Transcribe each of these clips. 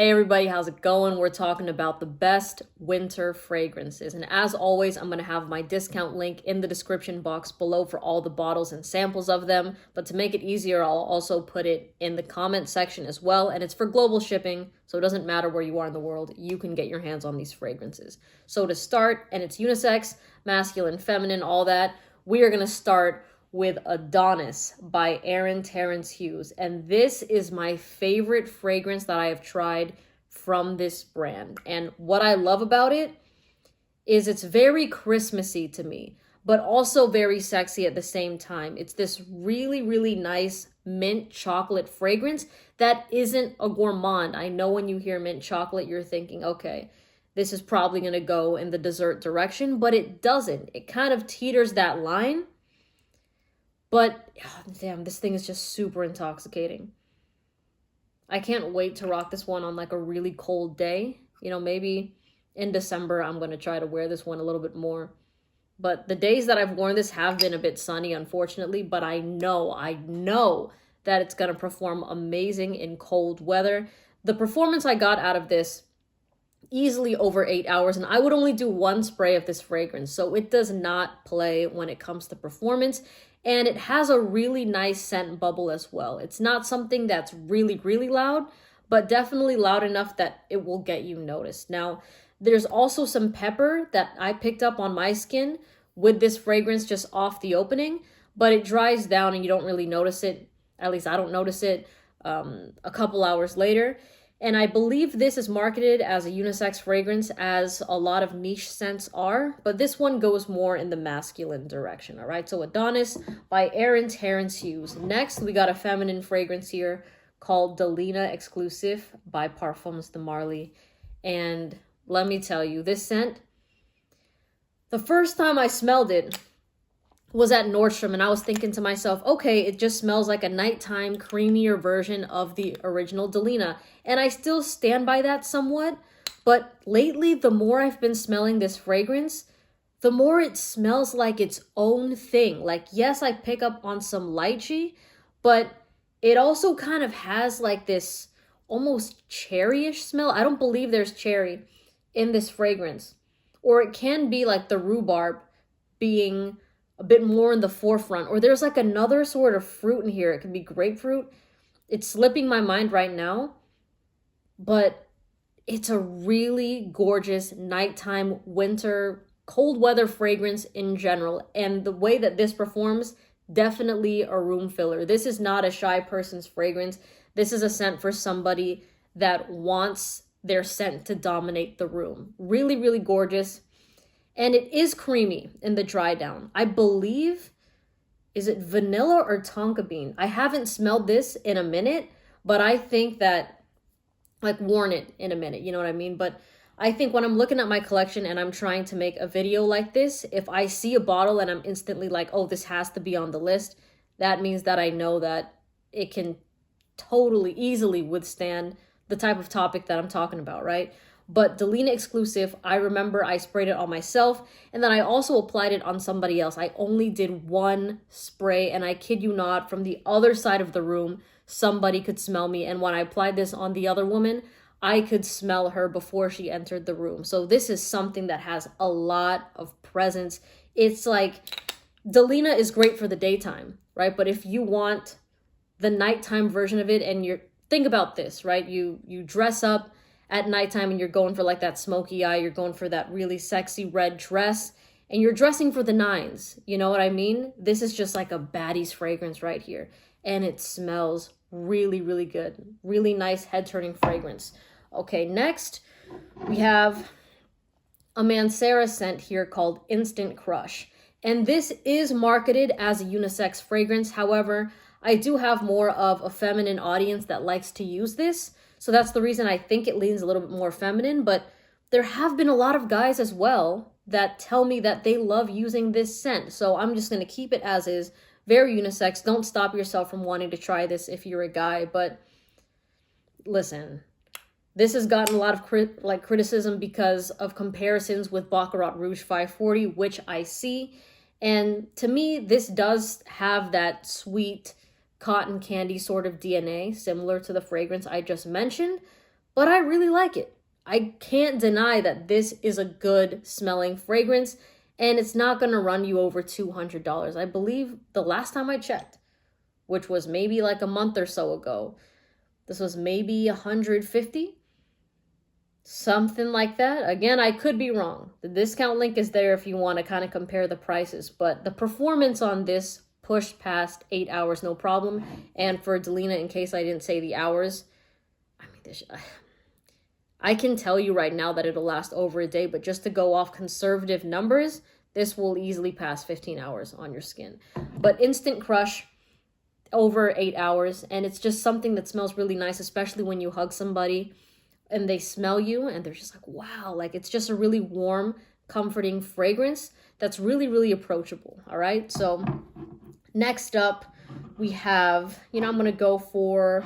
Hey everybody, how's it going? We're talking about the best winter fragrances. And as always, I'm going to have my discount link in the description box below for all the bottles and samples of them. But to make it easier, I'll also put it in the comment section as well. And it's for global shipping, so it doesn't matter where you are in the world, you can get your hands on these fragrances. So to start, and it's unisex, masculine, feminine, all that, we are going to start with Adonis by Terence Hughes. And this is my favorite fragrance that I have tried from this brand. And what I love about it is it's very Christmassy to me, but also very sexy at the same time. It's this really, really nice mint chocolate fragrance that isn't a gourmand. I know when you hear mint chocolate, you're thinking, okay, this is probably going to go in the dessert direction, but it doesn't. It kind of teeters that line. But, oh, damn, this thing is just super intoxicating. I can't wait to rock this one on like a really cold day. You know, maybe in December, I'm going to try to wear this one a little bit more. But the days that I've worn this have been a bit sunny, unfortunately. But I know that it's going to perform amazing in cold weather. The performance I got out of this, easily over 8 hours, and I would only do one spray of this fragrance. So it does not play when it comes to performance. And it has a really nice scent bubble as well. It's not something that's really, really loud, but definitely loud enough that it will get you noticed. Now, there's also some pepper that I picked up on my skin with this fragrance just off the opening, but it dries down and you don't really notice it. At least I don't notice it a couple hours later. And I believe this is marketed as a unisex fragrance, as a lot of niche scents are, but this one goes more in the masculine direction, all right? So Adonis by Terence Hughes. Next, we got a feminine fragrance here called Delena Exclusive by Parfums de Marly. And let me tell you, this scent, the first time I smelled it, was at Nordstrom, and I was thinking to myself, okay, it just smells like a nighttime creamier version of the original Delena. And I still stand by that somewhat, but lately the more I've been smelling this fragrance, the more it smells like its own thing. Like, yes, I pick up on some lychee, but it also kind of has like this almost cherryish smell. I don't believe there's cherry in this fragrance. Or it can be like the rhubarb being a bit more in the forefront, or there's like another sort of fruit in here. It could be grapefruit. It's slipping my mind right now, but it's a really gorgeous nighttime, winter, cold weather fragrance in general. And the way that this performs, definitely a room filler. This is not a shy person's fragrance. This is a scent for somebody that wants their scent to dominate the room. Really, really gorgeous. And it is creamy in the dry down. I believe, is it vanilla or tonka bean? I haven't smelled this in a minute, but I think that, like, worn it in a minute, you know what I mean? But I think when I'm looking at my collection and I'm trying to make a video like this, if I see a bottle and I'm instantly like, oh, this has to be on the list, that means that I know that it can totally, easily withstand the type of topic that I'm talking about, right? But Delena Exclusive, I remember I sprayed it on myself, and then I also applied it on somebody else. I only did one spray, and I kid you not, from the other side of the room, somebody could smell me. And when I applied this on the other woman, I could smell her before she entered the room. So this is something that has a lot of presence. It's like, Delena is great for the daytime, right? But if you want the nighttime version of it, and think about this, right? You dress up at nighttime and you're going for like that smoky eye, you're going for that really sexy red dress, and you're dressing for the nines. You know what I mean? This is just like a baddie's fragrance right here. And it smells really, really good. Really nice head-turning fragrance. Okay, next we have a Mancera scent here called Instant Crush. And this is marketed as a unisex fragrance. However, I do have more of a feminine audience that likes to use this. So that's the reason I think it leans a little bit more feminine, but there have been a lot of guys as well that tell me that they love using this scent. So I'm just going to keep it as is, very unisex. Don't stop yourself from wanting to try this if you're a guy, but listen, this has gotten a lot of criticism because of comparisons with Baccarat Rouge 540, which I see. And to me, this does have that sweet cotton candy sort of DNA, similar to the fragrance I just mentioned. but I really like it. I can't deny that this is a good smelling fragrance, and it's not going to run you over $200. I believe the last time I checked, which was maybe like a month or so ago, this was maybe 150, something like that. Again, I could be wrong. The discount link is there if you want to kind of compare the prices, but the performance on this pushed past 8 hours, no problem. And for Delena, in case I didn't say the hours, I mean, I can tell you right now that it'll last over a day, but just to go off conservative numbers, this will easily pass 15 hours on your skin. But instant crush, over 8 hours, and it's just something that smells really nice, especially when you hug somebody and they smell you and they're just like, wow, like it's just a really warm, comforting fragrance that's really, really approachable. All right, so next up we have, I'm gonna go for,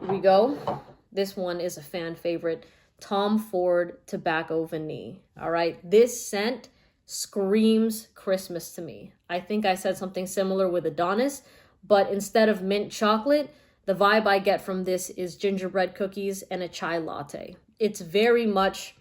here we go, this one is a fan favorite, Tom Ford Tobacco Vanille. All right, this scent screams Christmas to me. I think I said something similar with Adonis, but instead of mint chocolate, the vibe I get from this is gingerbread cookies and a chai latte. It's very much,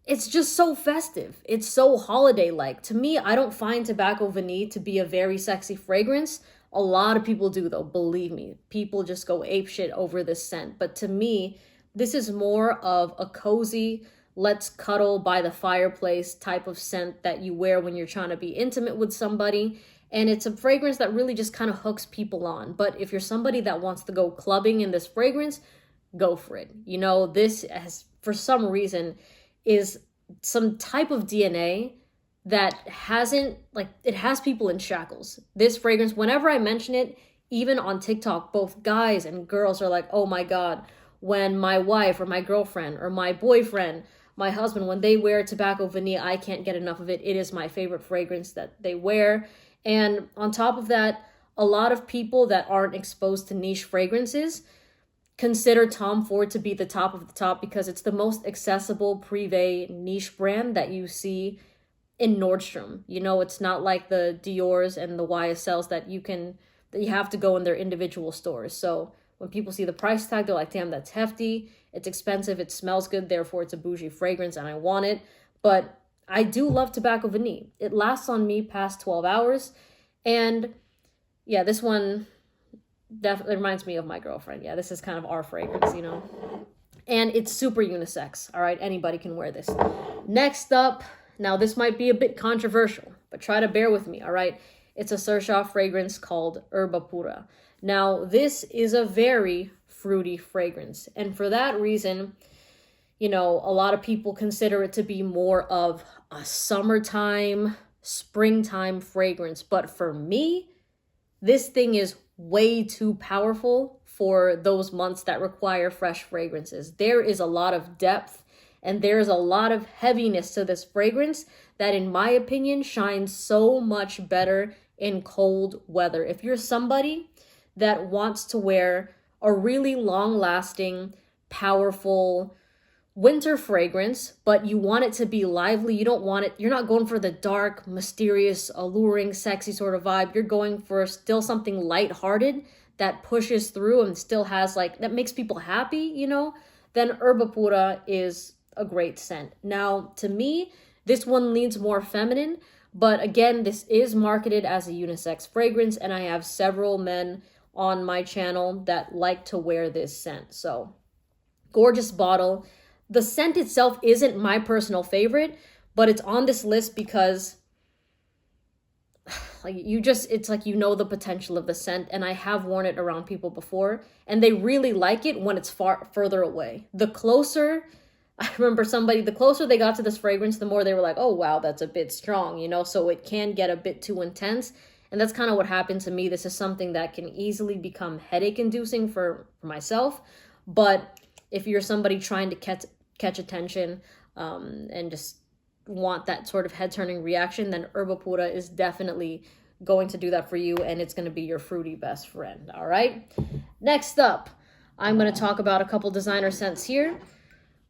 it's just so festive. It's so holiday-like. To me, I don't find Tobacco Vanille to be a very sexy fragrance. A lot of people do though, believe me. People just go apeshit over this scent. But to me, this is more of a cozy, let's cuddle by the fireplace type of scent that you wear when you're trying to be intimate with somebody. And it's a fragrance that really just kind of hooks people on. But if you're somebody that wants to go clubbing in this fragrance, go for it. This has, for some reason, is some type of DNA that it has people in shackles. This fragrance, whenever I mention it, even on TikTok, both guys and girls are like, oh my God, when my wife or my girlfriend or my boyfriend, my husband, when they wear Tobacco Vanille, I can't get enough of it. It is my favorite fragrance that they wear. And on top of that, a lot of people that aren't exposed to niche fragrances consider Tom Ford to be the top of the top because it's the most accessible privé niche brand that you see in Nordstrom. It's not like the Dior's and the YSLs that you have to go in their individual stores. So when people see the price tag, they're like, damn, that's hefty. It's expensive. It smells good. Therefore, it's a bougie fragrance and I want it. But I do love Tobacco Vanille. It lasts on me past 12 hours. And yeah, this one definitely reminds me of my girlfriend. Yeah, this is kind of our fragrance, And it's super unisex. All right, anybody can wear this. Next up, now this might be a bit controversial, but try to bear with me, all right? It's a Sersha fragrance called Herbapura. Now, this is a very fruity fragrance. And for that reason, a lot of people consider it to be more of a summertime, springtime fragrance. But for me, this thing is way too powerful for those months that require fresh fragrances. There is a lot of depth and there's a lot of heaviness to this fragrance that, in my opinion, shines so much better in cold weather. If you're somebody that wants to wear a really long-lasting, powerful winter fragrance, but you want it to be lively, you're not going for the dark, mysterious, alluring, sexy sort of vibe. You're going for still something lighthearted that pushes through and still has that makes people happy, then Herbapura is a great scent. Now, to me, this one leans more feminine, but again, this is marketed as a unisex fragrance, and I have several men on my channel that like to wear this scent. So, gorgeous bottle. The scent itself isn't my personal favorite, but it's on this list because it's like the potential of the scent, and I have worn it around people before, and they really like it when it's further away. The closer they got to this fragrance, the more they were like, oh wow, that's a bit strong, so it can get a bit too intense. And that's kind of what happened to me. This is something that can easily become headache inducing for myself. But if you're somebody trying to catch attention and just want that sort of head-turning reaction, then Herbapura is definitely going to do that for you, and it's going to be your fruity best friend. All right. Next up, I'm going to talk about a couple designer scents here.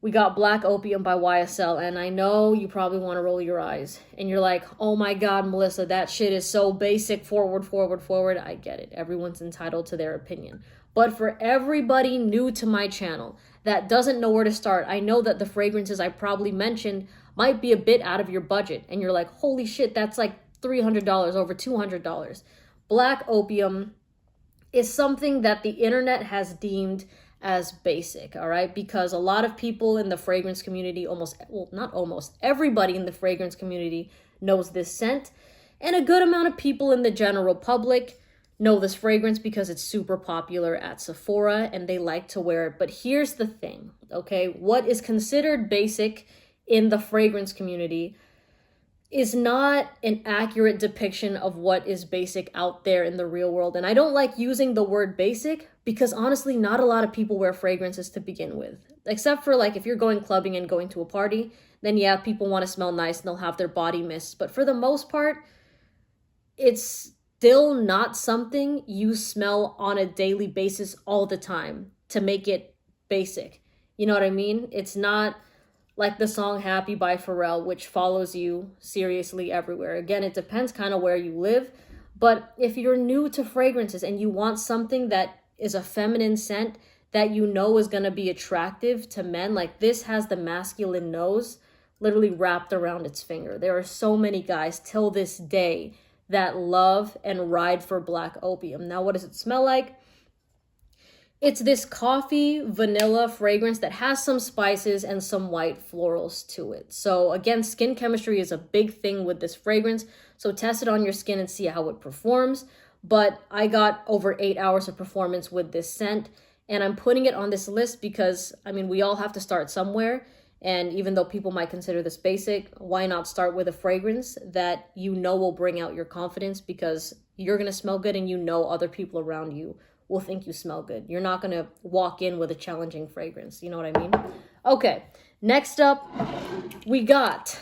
We got Black Opium by YSL, and I know you probably want to roll your eyes. And you're like, oh my God, Melissa, that shit is so basic, forward. I get it. Everyone's entitled to their opinion. But for everybody new to my channel that doesn't know where to start, I know that the fragrances I probably mentioned might be a bit out of your budget. And you're like, holy shit, that's like $300, over $200. Black Opium is something that the internet has deemed as basic, all right? Because a lot of people in the fragrance community, not almost, everybody in the fragrance community knows this scent. And a good amount of people in the general public know this fragrance because it's super popular at Sephora and they like to wear it. But here's the thing, okay? What is considered basic in the fragrance community is not an accurate depiction of what is basic out there in the real world. And I don't like using the word basic because honestly, not a lot of people wear fragrances to begin with. Except for like if you're going clubbing and going to a party, then yeah, people want to smell nice and they'll have their body mist. But for the most part, it's still not something you smell on a daily basis all the time to make it basic. You know what I mean? It's not like the song Happy by Pharrell, which follows you seriously everywhere. Again, it depends kind of where you live. But if you're new to fragrances and you want something that is a feminine scent that you know is going to be attractive to men, like this has the masculine nose literally wrapped around its finger. There are so many guys till this day that love and ride for Black Opium. Now, what does it smell like? It's this coffee vanilla fragrance that has some spices and some white florals to it. So again, skin chemistry is a big thing with this fragrance. So test it on your skin and see how it performs. But I got over 8 hours of performance with this scent. And I'm putting it on this list because, I mean, we all have to start somewhere. And even though people might consider this basic, why not start with a fragrance that you know will bring out your confidence, because you're going to smell good and you know other people around you will think you smell good. You're not going to walk in with a challenging fragrance. You know what I mean? Okay, next up, we got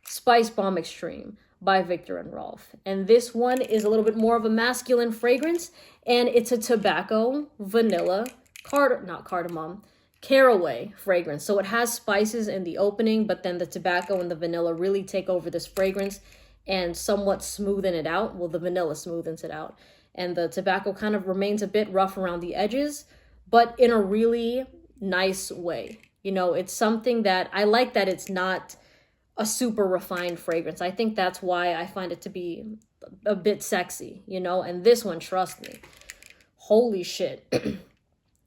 Spice Bomb Extreme by Viktor and Rolf. And this one is a little bit more of a masculine fragrance, and it's a tobacco, vanilla, caraway fragrance. So it has spices in the opening, but then the tobacco and the vanilla really take over this fragrance and somewhat smoothen it out. Well, the vanilla smoothens it out. And the tobacco kind of remains a bit rough around the edges, but in a really nice way. You know, it's something that I like, that it's not a super refined fragrance. I think that's why I find it to be a bit sexy, you know? And this one, trust me, holy shit.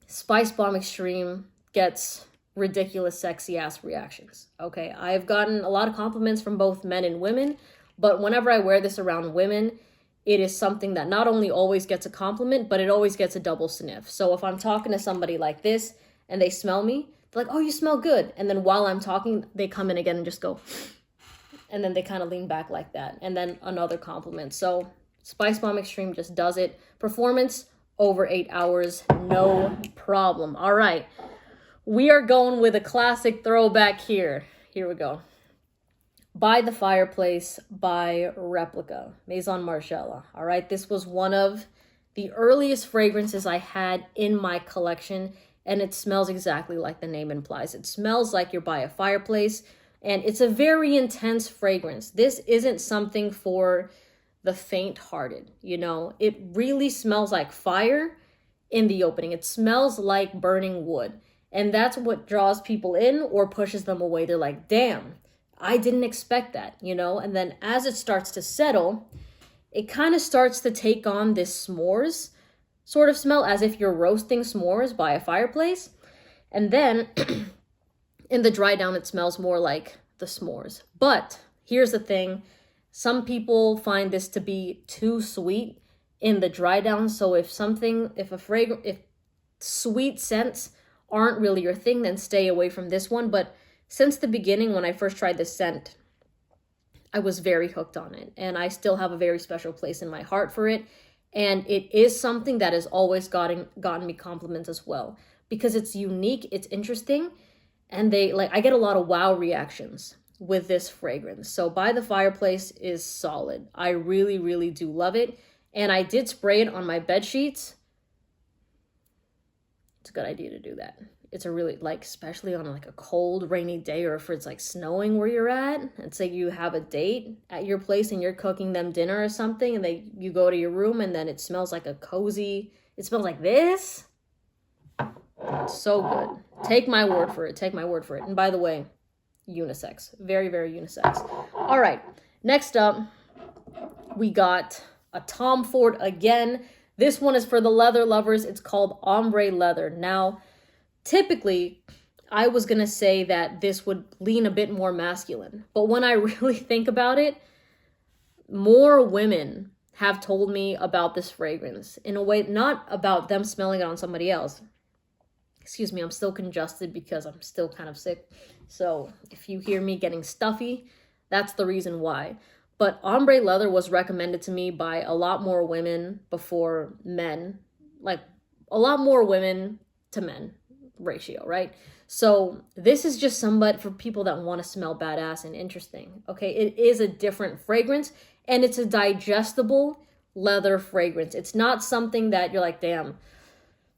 Spice Bomb Extreme gets ridiculous sexy ass reactions. Okay, I've gotten a lot of compliments from both men and women, but whenever I wear this around women, it is something that not only always gets a compliment, but it always gets a double sniff. So if I'm talking to somebody like this and they smell me, they're like, oh, you smell good. And then while I'm talking, they come in again and just go, and then they kind of lean back like that. And then another compliment. So Spice Bomb Extreme just does it. Performance over 8 hours, no problem. All right, we are going with a classic throwback here. Here we go. By the Fireplace by Replica, Maison Margiela. All right, this was one of the earliest fragrances I had in my collection, and it smells exactly like the name implies. It smells like you're by a fireplace, and it's a very intense fragrance. This isn't something for the faint-hearted, you know? It really smells like fire in the opening. It smells like burning wood, and that's what draws people in or pushes them away. They're like, damn, I didn't expect that, you know? And then as it starts to settle, it kind of starts to take on this s'mores sort of smell, as if you're roasting s'mores by a fireplace. And then in the dry down, it smells more like the s'mores. But here's the thing. Some people find this to be too sweet in the dry down. So if sweet scents aren't really your thing, then stay away from this one. But since the beginning, when I first tried this scent, I was very hooked on it. And I still have a very special place in my heart for it. And it is something that has always gotten me compliments as well. Because it's unique, it's interesting. And I get a lot of wow reactions with this fragrance. So By the Fireplace is solid. I really, really do love it. And I did spray it on my bed sheets. It's a good idea to do that. it's a really, like, especially on like a cold, rainy day, or if it's like snowing where you're at, and say you have a date at your place and you're cooking them dinner or something, and you go to your room and then it smells like a cozy, it smells like this. It's so good. Take my word for it. Take my word for it. And by the way, unisex. Very, very unisex. All right. Next up, we got a Tom Ford again. This one is for the leather lovers. It's called Ombre Leather. Now, typically, I was going to say that this would lean a bit more masculine. But when I really think about it, more women have told me about this fragrance in a way, not about them smelling it on somebody else. Excuse me, I'm still congested because I'm still kind of sick. So if you hear me getting stuffy, that's the reason why. But Ombre Leather was recommended to me by a lot more women before men. Like, a lot more women to men ratio, right? So this is just somebody for people that want to smell badass and interesting. Okay, it is a different fragrance, and it's a digestible leather fragrance. It's not something that you're like, damn,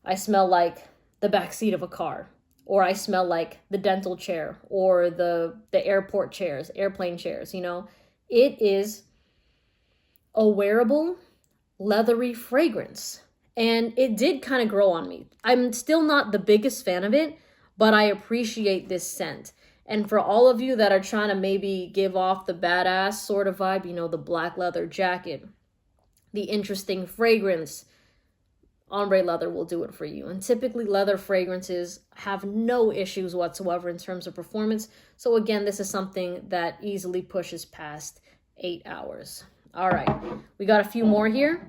I smell like the backseat of a car, or I smell like the dental chair, or the airport chairs, airplane chairs, you know? It is a wearable, leathery fragrance. And it did kind of grow on me. I'm still not the biggest fan of it, but I appreciate this scent. And for all of you that are trying to maybe give off the badass sort of vibe, you know, the black leather jacket, the interesting fragrance, Ombre Leather will do it for you. And typically leather fragrances have no issues whatsoever in terms of performance. So again, this is something that easily pushes past 8 hours. All right, we got a few more here.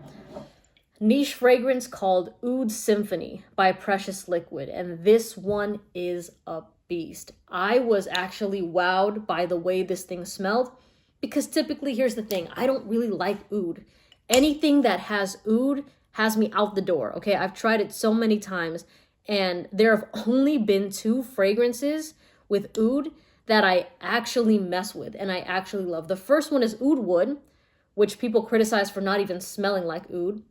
Niche fragrance called Ood Symphony by Precious Liquid. And this one is a beast. I was actually wowed by the way this thing smelled, because typically, here's the thing, I don't really like oud. Anything that has oud has me out the door, okay? I've tried it so many times, and there have only been 2 fragrances with oud that I actually mess with and I actually love. The first one is Oud Wood, which people criticize for not even smelling like oud.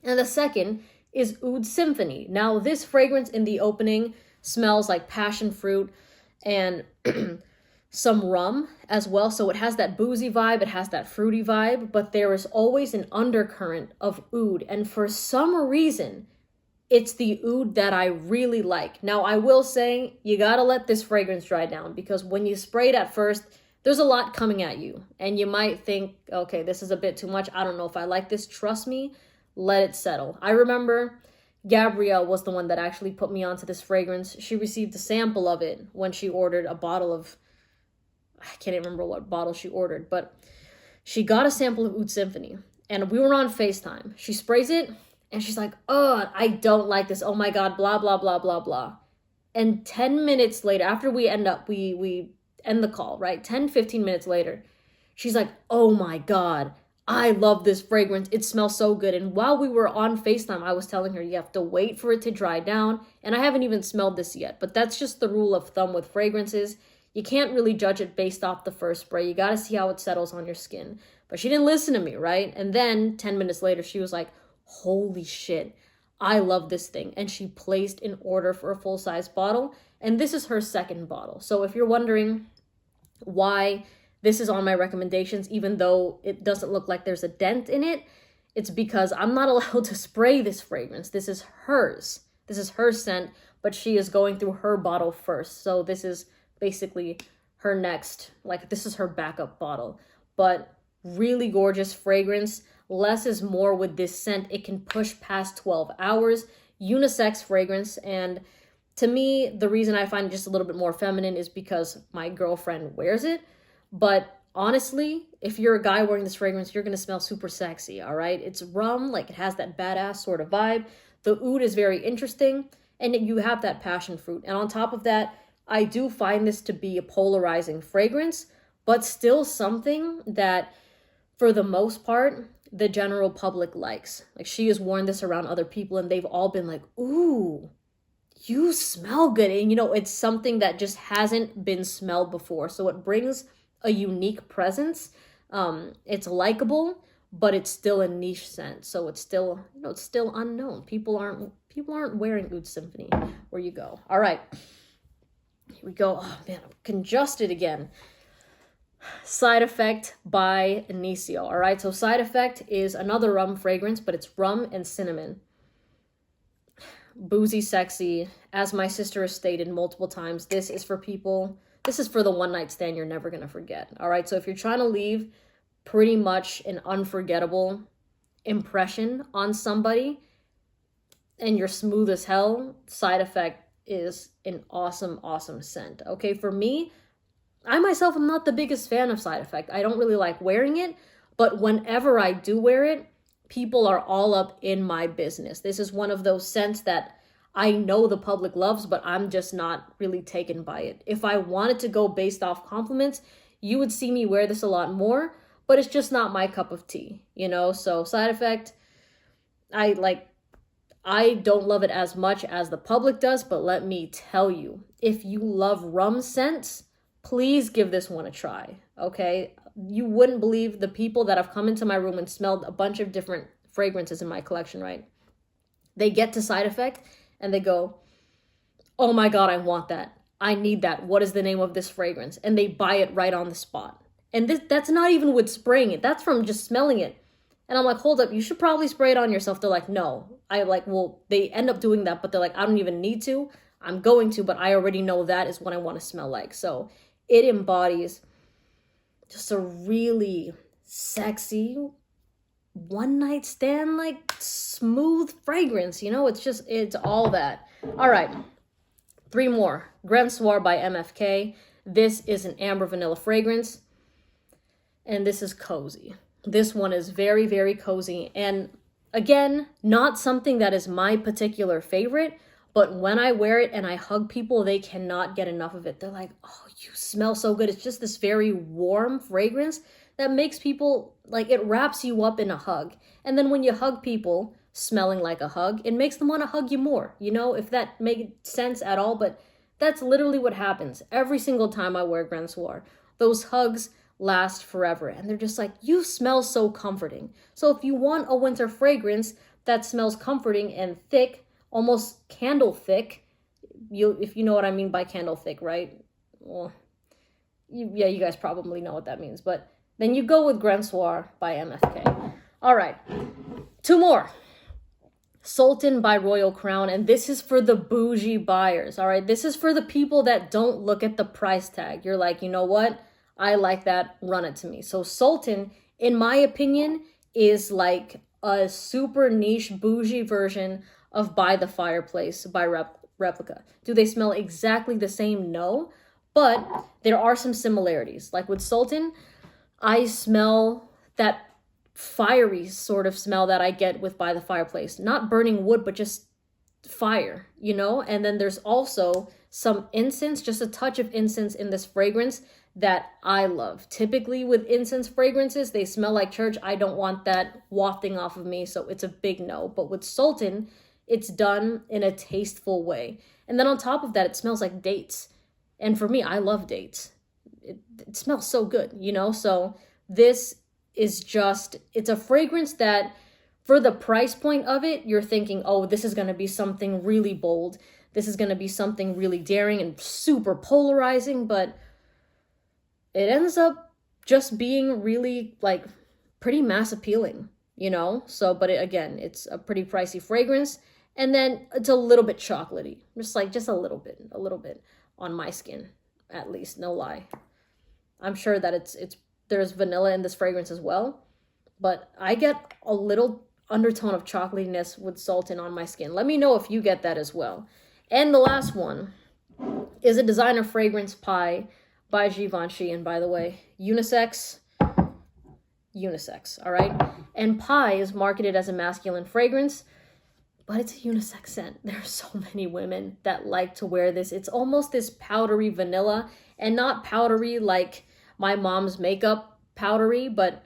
And the second is Ood Symphony. Now, this fragrance in the opening smells like passion fruit and some rum as well. So it has that boozy vibe, it has that fruity vibe, but there is always an undercurrent of oud. And for some reason, it's the oud that I really like. Now, I will say, you gotta let this fragrance dry down, because when you spray it at first, there's a lot coming at you. And you might think, okay, this is a bit too much. I don't know if I like this. Trust me, let it settle. I remember Gabrielle was the one that actually put me onto this fragrance. She received a sample of it when she ordered a bottle of, I can't even remember what bottle she ordered, but she got a sample of Ood Symphony, and we were on FaceTime. She sprays it, and she's like, oh, I don't like this. Oh my God, blah, blah, blah, blah, blah. And 10 minutes later, after we end the call, right? 10, 15 minutes later, she's like, oh my God, I love this fragrance. It smells so good. And while we were on FaceTime, I was telling her, you have to wait for it to dry down. And I haven't even smelled this yet, but that's just the rule of thumb with fragrances. You can't really judge it based off the first spray. You got to see how it settles on your skin. But she didn't listen to me, right? And then 10 minutes later, she was like, holy shit, I love this thing. And she placed an order for a full-size bottle. And this is her second bottle. So if you're wondering why this is on my recommendations, even though it doesn't look like there's a dent in it, it's because I'm not allowed to spray this fragrance. This is hers. This is her scent, but she is going through her bottle first. So this is basically her next, like, this is her backup bottle. But really gorgeous fragrance. Less is more with this scent. It can push past 12 hours. Unisex fragrance. And to me, the reason I find it just a little bit more feminine is because my girlfriend wears it. But honestly, if you're a guy wearing this fragrance, you're going to smell super sexy, all right? It's rum, like it has that badass sort of vibe. The oud is very interesting, and you have that passion fruit. And on top of that, I do find this to be a polarizing fragrance, but still something that, for the most part, the general public likes. Like, she has worn this around other people, and they've all been like, ooh, you smell good. And, you know, it's something that just hasn't been smelled before. So it brings a unique presence. It's likable, but it's still a niche scent. So it's still, you know, it's still unknown. People People aren't wearing Ood Symphony where you go. All right. Here we go. Oh, man, I'm congested again. Side Effect by Inicio. All right, so Side Effect is another rum fragrance, but it's rum and cinnamon. Boozy, sexy. As my sister has stated multiple times, this is for people. This is for the one night stand you're never going to forget. All right, so if you're trying to leave pretty much an unforgettable impression on somebody and you're smooth as hell, Side Effect is an awesome, awesome scent. Okay, for me, I myself am not the biggest fan of Side Effect. I don't really like wearing it, but whenever I do wear it, people are all up in my business. This is one of those scents that I know the public loves, but I'm just not really taken by it. If I wanted to go based off compliments, you would see me wear this a lot more, but it's just not my cup of tea, you know? So Side Effect, I don't love it as much as the public does, but let me tell you, if you love rum scents, please give this one a try, okay? You wouldn't believe the people that have come into my room and smelled a bunch of different fragrances in my collection, right? They get to Side Effect and they go, oh my God, I want that. I need that. What is the name of this fragrance? And they buy it right on the spot. And that's not even with spraying it. That's from just smelling it. And I'm like, hold up, you should probably spray it on yourself. They're like, no. Well, they end up doing that, but they're like, I don't even need to. I'm going to, but I already know that is what I want to smell like. So it embodies just a really sexy one night stand, like smooth fragrance, you know? It's all that. All right, 3 more. Soir by MFK. This is an amber vanilla fragrance, and this is cozy. This one is very, very cozy. And again, not something that is my particular favorite, but when I wear it and I hug people, they cannot get enough of it. They're like, oh, you smell so good. It's just this very warm fragrance that makes people, like, it wraps you up in a hug. And then when you hug people smelling like a hug, it makes them want to hug you more, you know, if that makes sense at all. But that's literally what happens every single time I wear Soir. Those hugs last forever. And they're just like, you smell so comforting. So if you want a winter fragrance that smells comforting and thick, almost candle thick, if you know what I mean by candle thick, right? Well, you guys probably know what that means. But then you go with Soir by MFK. All right, 2 more. Sultan by Royal Crown, and this is for the bougie buyers, all right? This is for the people that don't look at the price tag. You're like, you know what? I like that, run it to me. So Sultan, in my opinion, is like a super niche bougie version of By the Fireplace by Replica. Do they smell exactly the same? No, but there are some similarities. Like with Sultan, I smell that fiery sort of smell that I get with By the Fireplace. Not burning wood, but just fire, you know? And then there's also some incense, just a touch of incense in this fragrance that I love. Typically with incense fragrances, they smell like church. I don't want that wafting off of me, so it's a big no. But with Sultan, it's done in a tasteful way. And then on top of that, it smells like dates. And for me, I love dates. It smells so good, you know? So this is just, it's a fragrance that for the price point of it, you're thinking, oh, this is going to be something really bold. This is going to be something really daring and super polarizing, but it ends up just being really like pretty mass appealing, you know? So, but again, it's a pretty pricey fragrance. And then it's a little bit chocolatey, just a little bit on my skin, at least, no lie. I'm sure that there's vanilla in this fragrance as well, but I get a little undertone of chocolatiness with Sultan on my skin. Let me know if you get that as well. And the last one is a designer fragrance, Pie by Givenchy. And by the way, unisex, all right? And Pie is marketed as a masculine fragrance, but it's a unisex scent. There are so many women that like to wear this. It's almost this powdery vanilla, and not powdery like my mom's makeup powdery, but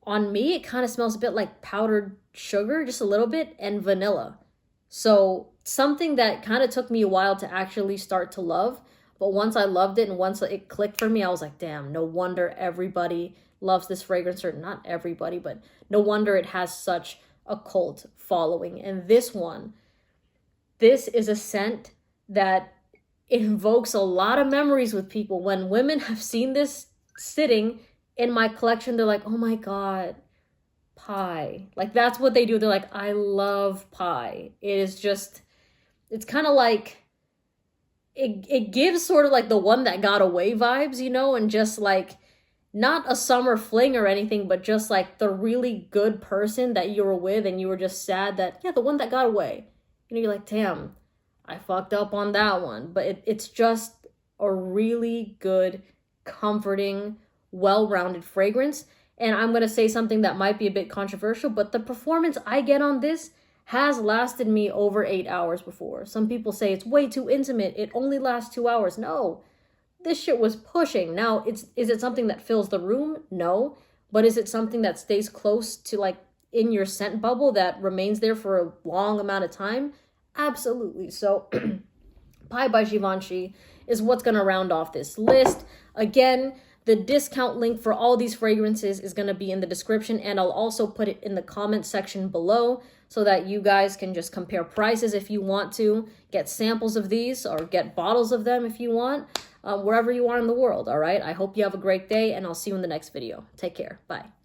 on me, it kind of smells a bit like powdered sugar, just a little bit, and vanilla. So something that kind of took me a while to actually start to love, but once I loved it and once it clicked for me, I was like, damn, no wonder everybody loves this fragrance, or not everybody, but no wonder it has such a cult following. And this one this is a scent that invokes a lot of memories with people. When women have seen this sitting in my collection, they're like, oh my God, pie. Like, that's what they do. They're like, I love pie. It is just, it's kind of like, it gives sort of like the one that got away vibes, you know, and just like, not a summer fling or anything, but just like the really good person that you were with and you were just sad that, yeah, the one that got away. You know, you're like, damn, I fucked up on that one. But it's just a really good, comforting, well-rounded fragrance. And I'm going to say something that might be a bit controversial, but the performance I get on this has lasted me over 8 hours before. Some people say it's way too intimate. It only lasts 2 hours. No, this shit was pushing. Now, is it something that fills the room? No. But is it something that stays close to, like, in your scent bubble that remains there for a long amount of time? Absolutely. So Pie by Givenchy is what's going to round off this list. Again, the discount link for all these fragrances is going to be in the description, and I'll also put it in the comment section below so that you guys can just compare prices if you want to, get samples of these or get bottles of them if you want, wherever you are in the world, all right? I hope you have a great day, and I'll see you in the next video. Take care. Bye.